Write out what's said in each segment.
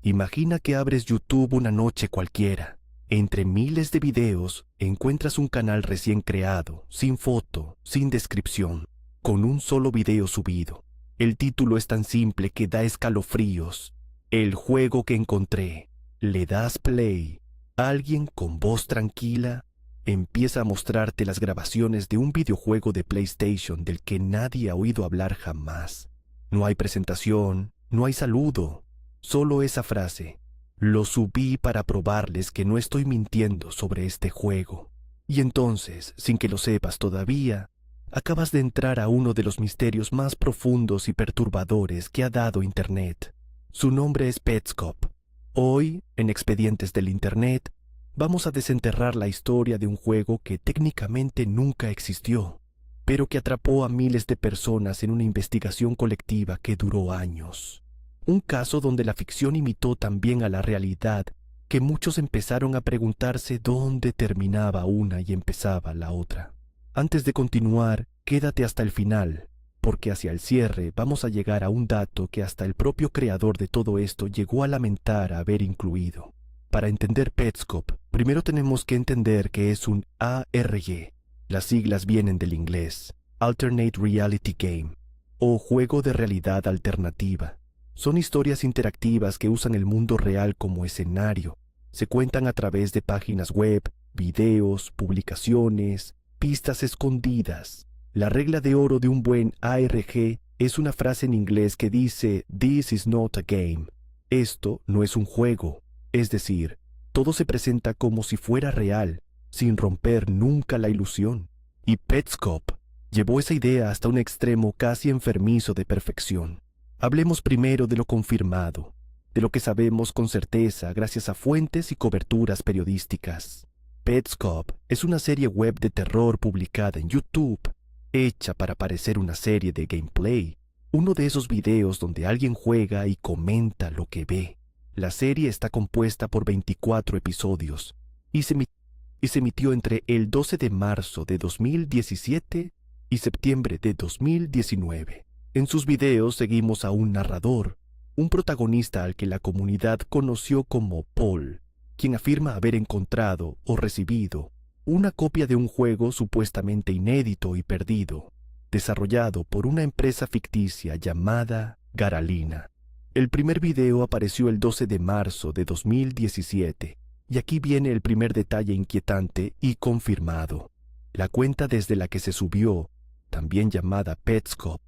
Imagina que abres YouTube una noche cualquiera. Entre miles de videos encuentras un canal recién creado, sin foto, sin descripción, con un solo video subido. El título es tan simple que da escalofríos. El juego que encontré. Le das play. Alguien con voz tranquila empieza a mostrarte las grabaciones de un videojuego de PlayStation del que nadie ha oído hablar jamás. No hay presentación, no hay saludo, solo esa frase. Lo subí para probarles que no estoy mintiendo sobre este juego. Y entonces, sin que lo sepas todavía, acabas de entrar a uno de los misterios más profundos y perturbadores que ha dado Internet. Su nombre es Petscop. Hoy, en Expedientes del Internet, vamos a desenterrar la historia de un juego que técnicamente nunca existió, pero que atrapó a miles de personas en una investigación colectiva que duró años. Un caso donde la ficción imitó tan bien a la realidad que muchos empezaron a preguntarse dónde terminaba una y empezaba la otra. Antes de continuar, quédate hasta el final, porque hacia el cierre vamos a llegar a un dato que hasta el propio creador de todo esto llegó a lamentar haber incluido. Para entender Petscop, primero tenemos que entender que es un ARG. Las siglas vienen del inglés, Alternate Reality Game, o juego de realidad alternativa. Son historias interactivas que usan el mundo real como escenario. Se cuentan a través de páginas web, videos, publicaciones, pistas escondidas. La regla de oro de un buen ARG es una frase en inglés que dice "This is not a game". Esto no es un juego. Es decir, todo se presenta como si fuera real, sin romper nunca la ilusión. Y Petscop llevó esa idea hasta un extremo casi enfermizo de perfección. Hablemos primero de lo confirmado, de lo que sabemos con certeza gracias a fuentes y coberturas periodísticas. Petscop es una serie web de terror publicada en YouTube, hecha para parecer una serie de gameplay, uno de esos videos donde alguien juega y comenta lo que ve. La serie está compuesta por 24 episodios y se emitió entre el 12 de marzo de 2017 y septiembre de 2019. En sus videos seguimos a un narrador, un protagonista al que la comunidad conoció como Paul, quien afirma haber encontrado o recibido una copia de un juego supuestamente inédito y perdido, desarrollado por una empresa ficticia llamada Garalina. El primer video apareció el 12 de marzo de 2017, y aquí viene el primer detalle inquietante y confirmado. La cuenta desde la que se subió, también llamada Petscop,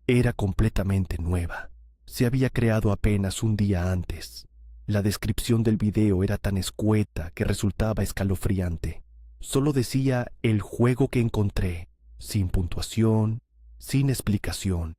era completamente nueva. Se había creado apenas un día antes. La descripción del video era tan escueta que resultaba escalofriante. Solo decía "el juego que encontré", sin puntuación, sin explicación.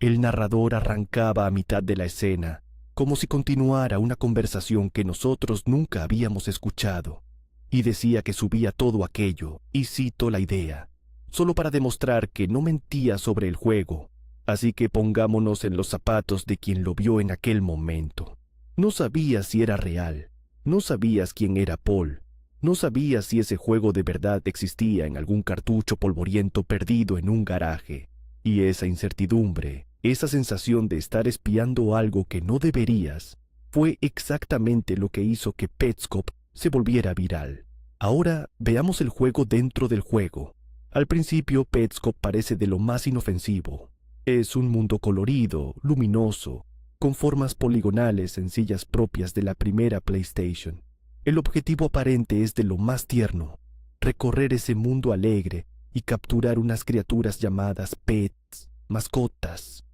El narrador arrancaba a mitad de la escena, como si continuara una conversación que nosotros nunca habíamos escuchado, y decía que subía todo aquello, y cito la idea, solo para demostrar que no mentía sobre el juego. Así que pongámonos en los zapatos de quien lo vio en aquel momento. No sabías si era real, no sabías quién era Paul, no sabías si ese juego de verdad existía en algún cartucho polvoriento perdido en un garaje. Y esa incertidumbre, esa sensación de estar espiando algo que no deberías, fue exactamente lo que hizo que Petscop se volviera viral. Ahora veamos el juego dentro del juego. Al principio Petscop parece de lo más inofensivo. Es un mundo colorido, luminoso, con formas poligonales sencillas propias de la primera PlayStation. El objetivo aparente es de lo más tierno, recorrer ese mundo alegre y capturar unas criaturas llamadas pets, mascotas.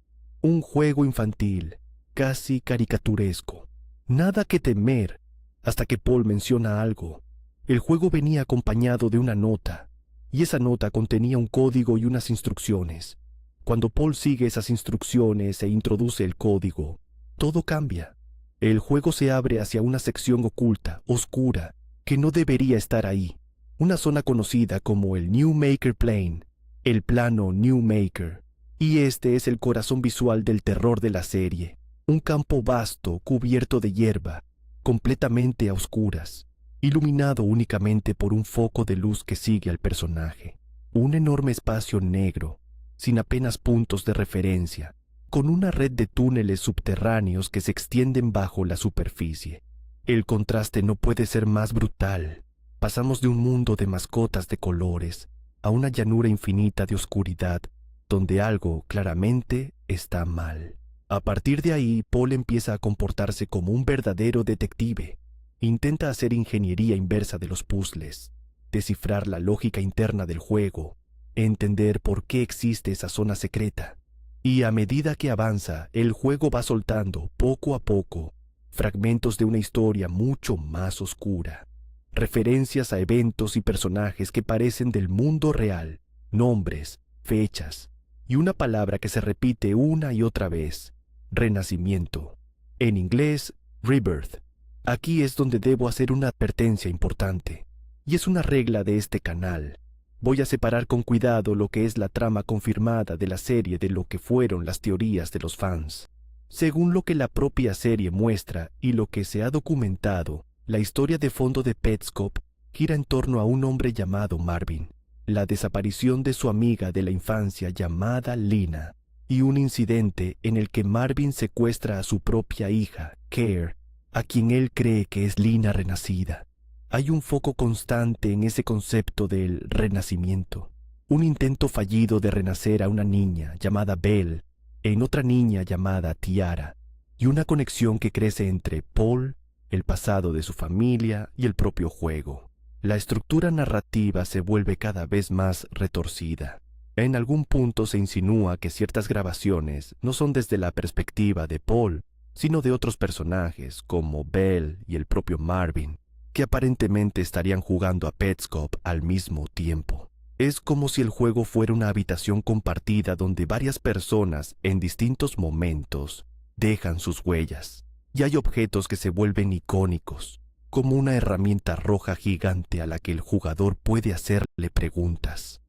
Un juego infantil, casi caricaturesco. Nada que temer, hasta que Paul menciona algo. El juego venía acompañado de una nota, y esa nota contenía un código y unas instrucciones. Cuando Paul sigue esas instrucciones e introduce el código, todo cambia. El juego se abre hacia una sección oculta, oscura, que no debería estar ahí. Una zona conocida como el New Maker Plane, el plano New Maker. Y este es el corazón visual del terror de la serie. Un campo vasto, cubierto de hierba, completamente a oscuras, iluminado únicamente por un foco de luz que sigue al personaje. Un enorme espacio negro, sin apenas puntos de referencia, con una red de túneles subterráneos que se extienden bajo la superficie. El contraste no puede ser más brutal. Pasamos de un mundo de mascotas de colores a una llanura infinita de oscuridad, donde algo claramente está mal. A partir de ahí, Paul empieza a comportarse como un verdadero detective. Intenta hacer ingeniería inversa de los puzzles, descifrar la lógica interna del juego, entender por qué existe esa zona secreta. Y a medida que avanza, el juego va soltando, poco a poco, fragmentos de una historia mucho más oscura. Referencias a eventos y personajes que parecen del mundo real, nombres, fechas, y una palabra que se repite una y otra vez: renacimiento. En inglés, rebirth. Aquí es donde debo hacer una advertencia importante, y es una regla de este canal. Voy a separar con cuidado lo que es la trama confirmada de la serie de lo que fueron las teorías de los fans. Según lo que la propia serie muestra y lo que se ha documentado, la historia de fondo de Petscop gira en torno a un hombre llamado Marvin, la desaparición de su amiga de la infancia llamada Lina, y un incidente en el que Marvin secuestra a su propia hija, Care, a quien él cree que es Lina renacida. Hay un foco constante en ese concepto del renacimiento, un intento fallido de renacer a una niña llamada Belle en otra niña llamada Tiara, y una conexión que crece entre Paul, el pasado de su familia y el propio juego. La estructura narrativa se vuelve cada vez más retorcida. En algún punto se insinúa que ciertas grabaciones no son desde la perspectiva de Paul, sino de otros personajes como Belle y el propio Marvin, que aparentemente estarían jugando a Petscop al mismo tiempo. Es como si el juego fuera una habitación compartida donde varias personas en distintos momentos dejan sus huellas, y hay objetos que se vuelven icónicos, como una herramienta roja gigante a la que el jugador puede hacerle preguntas.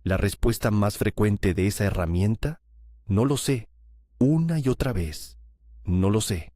¿La respuesta más frecuente de esa herramienta? No lo sé. Una y otra vez. No lo sé.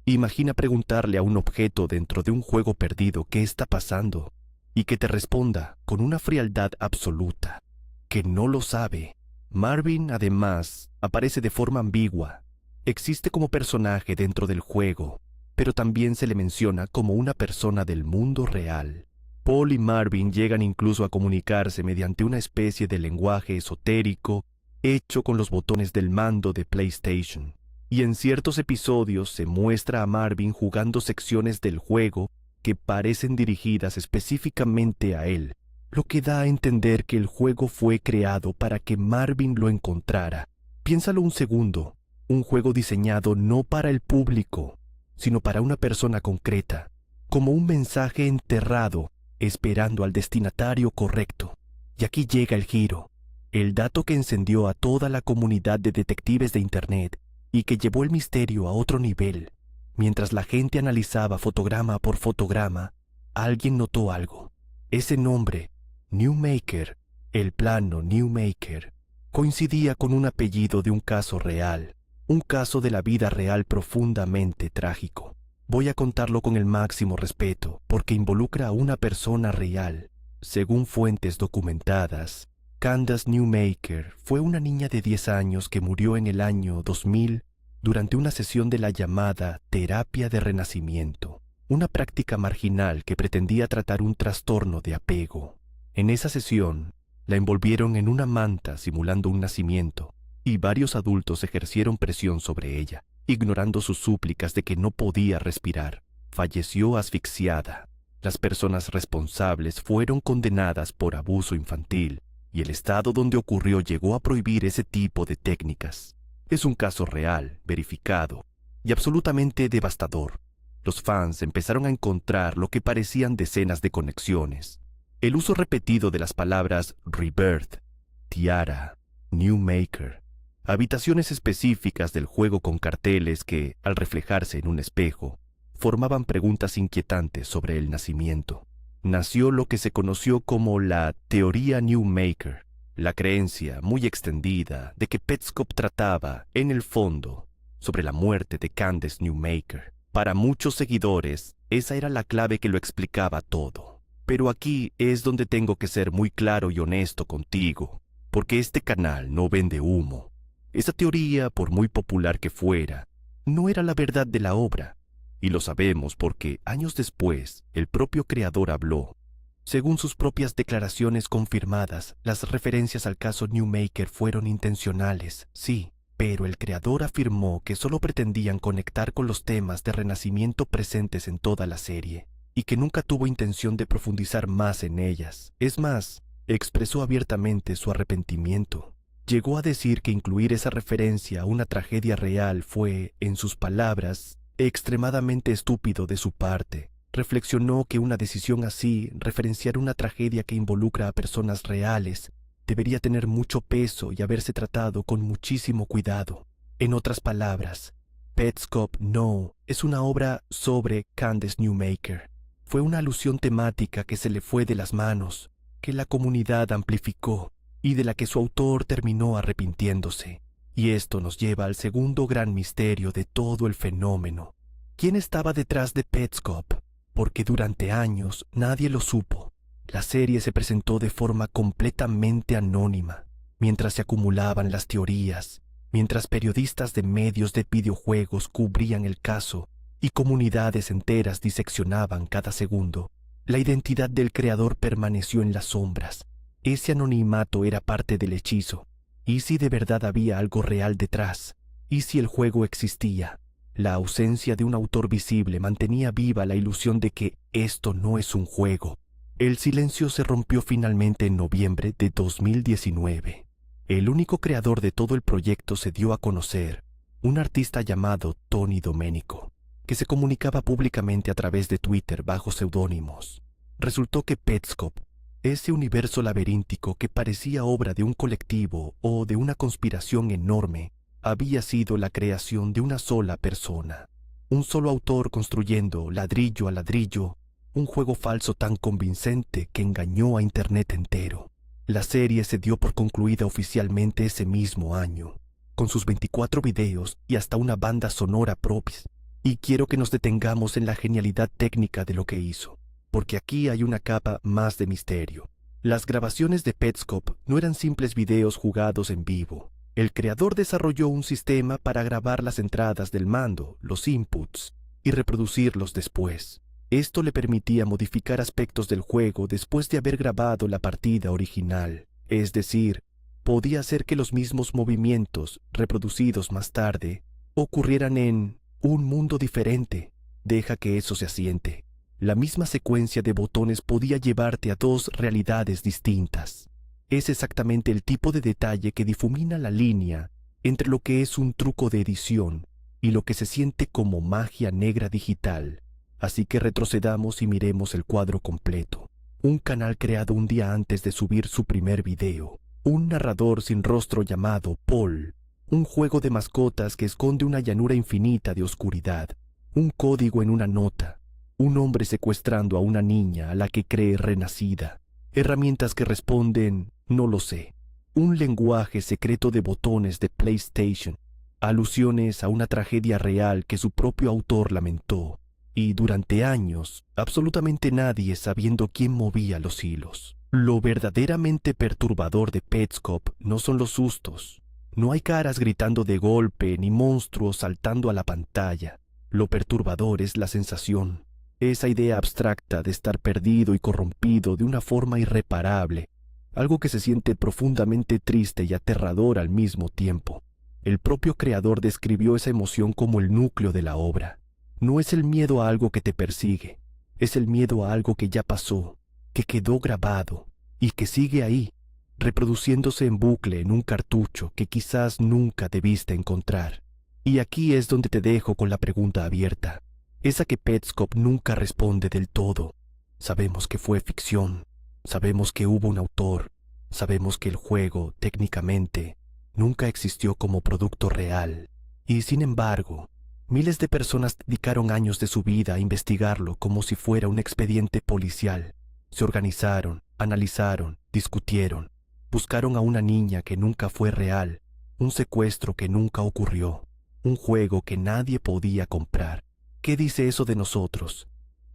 Imagina preguntarle a un objeto dentro de un juego perdido qué está pasando y que te responda con una frialdad absoluta, que no lo sabe. Marvin, además, aparece de forma ambigua. Existe como personaje dentro del juego, pero también se le menciona como una persona del mundo real. Paul y Marvin llegan incluso a comunicarse mediante una especie de lenguaje esotérico hecho con los botones del mando de PlayStation. Y en ciertos episodios se muestra a Marvin jugando secciones del juego que parecen dirigidas específicamente a él, lo que da a entender que el juego fue creado para que Marvin lo encontrara. Piénsalo un segundo, un juego diseñado no para el público, sino para una persona concreta, como un mensaje enterrado, esperando al destinatario correcto. Y aquí llega el giro, el dato que encendió a toda la comunidad de detectives de Internet y que llevó el misterio a otro nivel. Mientras la gente analizaba fotograma por fotograma, alguien notó algo. Ese nombre, Newmaker, el plano Newmaker, coincidía con un apellido de un caso real, un caso de la vida real profundamente trágico. Voy a contarlo con el máximo respeto, porque involucra a una persona real. Según fuentes documentadas, Candace Newmaker fue una niña de 10 años que murió en el año 2000 durante una sesión de la llamada terapia de renacimiento, una práctica marginal que pretendía tratar un trastorno de apego. En esa sesión, la envolvieron en una manta simulando un nacimiento, y varios adultos ejercieron presión sobre ella, ignorando sus súplicas de que no podía respirar. Falleció asfixiada. Las personas responsables fueron condenadas por abuso infantil, y el estado donde ocurrió llegó a prohibir ese tipo de técnicas. Es un caso real, verificado, y absolutamente devastador. Los fans empezaron a encontrar lo que parecían decenas de conexiones. El uso repetido de las palabras Rebirth, Tiara, Newmaker, habitaciones específicas del juego con carteles que, al reflejarse en un espejo, formaban preguntas inquietantes sobre el nacimiento. Nació lo que se conoció como la teoría Newmaker, la creencia muy extendida de que Petscop trataba, en el fondo, sobre la muerte de Candace Newmaker. Para muchos seguidores, esa era la clave que lo explicaba todo. Pero aquí es donde tengo que ser muy claro y honesto contigo, porque este canal no vende humo. Esa teoría, por muy popular que fuera, no era la verdad de la obra, y lo sabemos porque años después el propio creador habló. Según sus propias declaraciones confirmadas, las referencias al caso Newmaker fueron intencionales, sí, pero el creador afirmó que solo pretendían conectar con los temas de renacimiento presentes en toda la serie, y que nunca tuvo intención de profundizar más en ellas. Es más, expresó abiertamente su arrepentimiento. Llegó a decir que incluir esa referencia a una tragedia real fue, en sus palabras, extremadamente estúpido de su parte. Reflexionó que una decisión así, referenciar una tragedia que involucra a personas reales, debería tener mucho peso y haberse tratado con muchísimo cuidado. En otras palabras, Petscop No es una obra sobre Candace Newmaker. Fue una alusión temática que se le fue de las manos, que la comunidad amplificó y de la que su autor terminó arrepintiéndose. Y esto nos lleva al segundo gran misterio de todo el fenómeno. ¿Quién estaba detrás de Petscop? Porque durante años nadie lo supo. La serie se presentó de forma completamente anónima, mientras se acumulaban las teorías, mientras periodistas de medios de videojuegos cubrían el caso y comunidades enteras diseccionaban cada segundo. La identidad del creador permaneció en las sombras. Ese anonimato era parte del hechizo. ¿Y si de verdad había algo real detrás? ¿Y si el juego existía? La ausencia de un autor visible mantenía viva la ilusión de que esto no es un juego. El silencio se rompió finalmente en noviembre de 2019. El único creador de todo el proyecto se dio a conocer, un artista llamado Tony Domenico, que se comunicaba públicamente a través de Twitter bajo seudónimos. Resultó que Petscop, ese universo laberíntico que parecía obra de un colectivo o de una conspiración enorme, había sido la creación de una sola persona, un solo autor construyendo ladrillo a ladrillo un juego falso tan convincente que engañó a Internet entero. La serie se dio por concluida oficialmente ese mismo año, con sus 24 videos y hasta una banda sonora propia. Y quiero que nos detengamos en la genialidad técnica de lo que hizo, porque aquí hay una capa más de misterio. Las grabaciones de Petscop no eran simples videos jugados en vivo. El creador desarrolló un sistema para grabar las entradas del mando, los inputs, y reproducirlos después. Esto le permitía modificar aspectos del juego después de haber grabado la partida original. Es decir, podía hacer que los mismos movimientos, reproducidos más tarde, ocurrieran en un mundo diferente. Deja que eso se asiente. La misma secuencia de botones podía llevarte a dos realidades distintas. Es exactamente el tipo de detalle que difumina la línea entre lo que es un truco de edición y lo que se siente como magia negra digital. Así que retrocedamos y miremos el cuadro completo. Un canal creado un día antes de subir su primer video. Un narrador sin rostro llamado Paul. Un juego de mascotas que esconde una llanura infinita de oscuridad. Un código en una nota. Un hombre secuestrando a una niña a la que cree renacida. Herramientas que responden, no lo sé. Un lenguaje secreto de botones de PlayStation. Alusiones a una tragedia real que su propio autor lamentó. Y durante años, absolutamente nadie sabiendo quién movía los hilos. Lo verdaderamente perturbador de Petscop no son los sustos. No hay caras gritando de golpe ni monstruos saltando a la pantalla. Lo perturbador es la sensación. Esa idea abstracta de estar perdido y corrompido de una forma irreparable. Algo que se siente profundamente triste y aterrador al mismo tiempo. El propio creador describió esa emoción como el núcleo de la obra. No es el miedo a algo que te persigue, es el miedo a algo que ya pasó, que quedó grabado y que sigue ahí, reproduciéndose en bucle en un cartucho que quizás nunca debiste encontrar. Y aquí es donde te dejo con la pregunta abierta, esa que Petscop nunca responde del todo. Sabemos que fue ficción, sabemos que hubo un autor, sabemos que el juego, técnicamente, nunca existió como producto real, y sin embargo, miles de personas dedicaron años de su vida a investigarlo como si fuera un expediente policial. Se organizaron, analizaron, discutieron, buscaron a una niña que nunca fue real, un secuestro que nunca ocurrió, un juego que nadie podía comprar. ¿Qué dice eso de nosotros?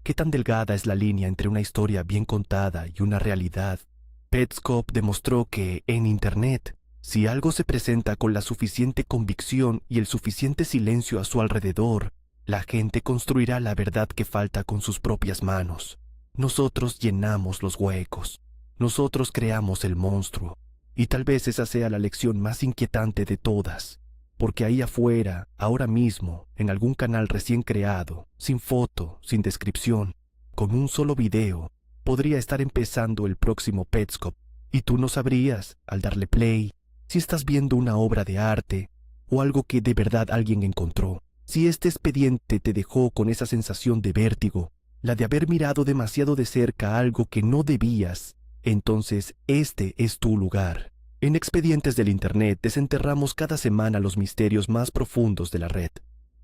¿Qué tan delgada es la línea entre una historia bien contada y una realidad? Petscop demostró que, en Internet, Si algo se presenta con la suficiente convicción y el suficiente silencio a su alrededor, la gente construirá la verdad que falta con sus propias manos. Nosotros llenamos los huecos. Nosotros creamos el monstruo. Y tal vez esa sea la lección más inquietante de todas, porque ahí afuera, ahora mismo, en algún canal recién creado, sin foto, sin descripción, con un solo video, podría estar empezando el próximo Petscop, y tú no sabrías, al darle play, si estás viendo una obra de arte o algo que de verdad alguien encontró. Si este expediente te dejó con esa sensación de vértigo, la de haber mirado demasiado de cerca algo que no debías, entonces este es tu lugar. En Expedientes del Internet desenterramos cada semana los misterios más profundos de la red,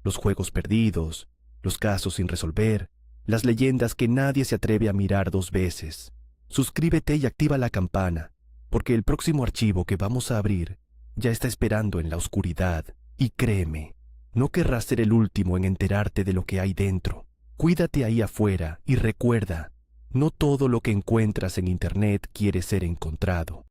los juegos perdidos, los casos sin resolver, las leyendas que nadie se atreve a mirar 2 veces. Suscríbete y activa la campana, porque el próximo archivo que vamos a abrir ya está esperando en la oscuridad, y créeme, no querrás ser el último en enterarte de lo que hay dentro. Cuídate ahí afuera y recuerda, no todo lo que encuentras en Internet quiere ser encontrado.